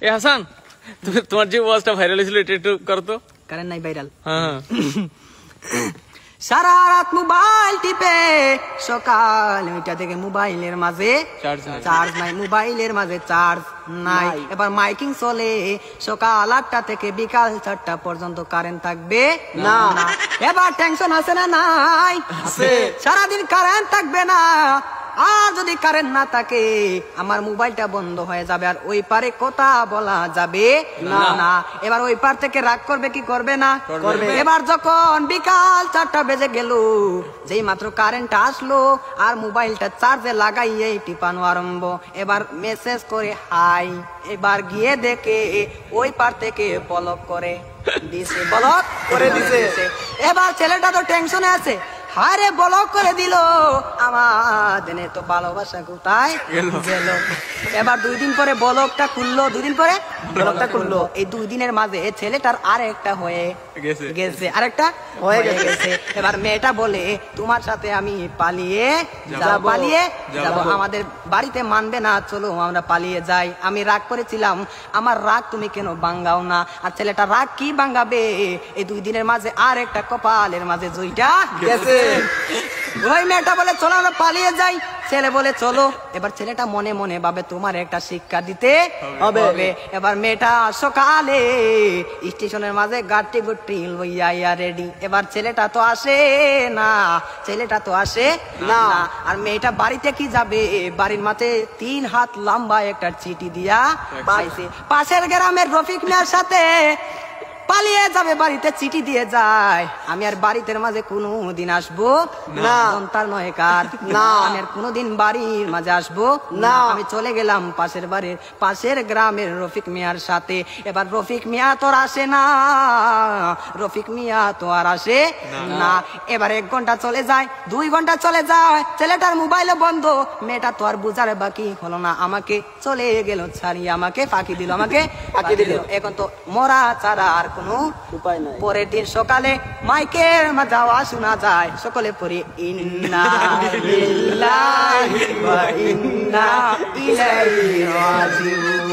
এ হাসান, তোমার যে ওয়াজটা ভাইরাল হয়েছিল এটা একটু করো তো। কারেন্ট নাই ভাইরাল। হ্যাঁ সারা রাত মোবাইল টিপে সকাল 9টা থেকে মোবাইলের মাঝে চার্জ নাই, মোবাইলের মাঝে চার্জ নাই। এবার মাইকিং চলে সকাল 8টা থেকে বিকাল 4টা পর্যন্ত কারেন্ট থাকবে না। এবার টেনশন আছে না? নাই, সারাদিন কারেন্ট থাকবে না। আর যদি কারেন্ট না থাকে আমার মোবাইলটা বন্ধ হয়ে যাবে, আর ওই পারে কথা বলা যাবে না। এবার ওই পার থেকে রাগ করবে কি করবে না? করবে। এবার যখন বিকাল 4টা বেজে গেল, যেই মাত্র কারেন্ট আসলো আর মোবাইলটা চার্জে লাগাইয়ে টিপানো আরম্ভ। এবার মেসেজ করে হাই, এবার গিয়ে দেখে ওই পার থেকে ব্লক করে দিছে, ব্লক করে দিছে। এবার ছেলেটা তো টেনশনে আছে, হারে ব্লক করে দিল, আমার দিনে তো ভালোবাসা কোথায় গেল। এবার 2 দিন পরে ব্লকটা খুললো, 2 দিন পরে ব্লকটা খুললো। এই 2 দিনের মাঝে ছেলেটার আরেকটা হয়ে গেছে, আরেকটা হয়ে গেছে। এবার মেয়েটা বলে তোমার সাথে আমি পালিয়ে যাব, আমাদের বাড়িতে মানবে না, চলো আমরা পালিয়ে যাই। আমি রাগ করেছিলাম, আমার রাগ তুমি কেন ভাঙাও না? আর ছেলেটা রাগ কি ভাঙাবে? এই 2 দিনের মাঝে আর একটা কপালের মাঝে জুইটা গেছে। ওই মেয়েটা বলে চলো আমরা পালিয়ে যাই, ছেলে বলে চলো। এবার ছেলেটা মনে মনে ভাবে তোমার একটা শিক্ষা দিতে হবে। এবার মেয়েটা সকালে স্টেশনের মাঝে গাড়ি গুটি লইয়া রেডি। এবার ছেলেটা তো আসে না, আর মেয়েটা বাড়িতে কি যাবে? বাড়ির মাঝে 3 হাত লম্বা একটা চিঠি দিয়া পাইছে। পাশের গ্রামের রফিক মিয়ার সাথে পালিয়ে যাবে, বাড়িতে চিঠি দিয়ে যায়, আমি আর বাড়িতে মাঝে কোনোদিন আসবো না। তার নয় কার না, আমি আর কোনোদিন বাড়ির মাঝে আসবো না। আমি চলে গেলাম পাশের গ্রামের রফিক মিয়ার সাথে। এবার রফিক মিয়া তো আসে না, আর আসে না। এবার 1 ঘন্টা চলে যায়, 2 ঘন্টা চলে যায়, ছেলেটার মোবাইলে বন্ধ। মেয়েটা তো আর বুঝার বাকি হলো না, আমাকে চলে গেল ছাড়িয়ে, আমাকে ফাঁকি দিল। এখন তো মরা ছাড়া আর কোনো উপায় নাই। পরের দিন সকালে মাইকের মাঝে আওয়াজ শোনা যায়, সকলে পড়ি ইন্না লিল্লাহি ওয়া ইন্না ইলাইহি রাজিউন।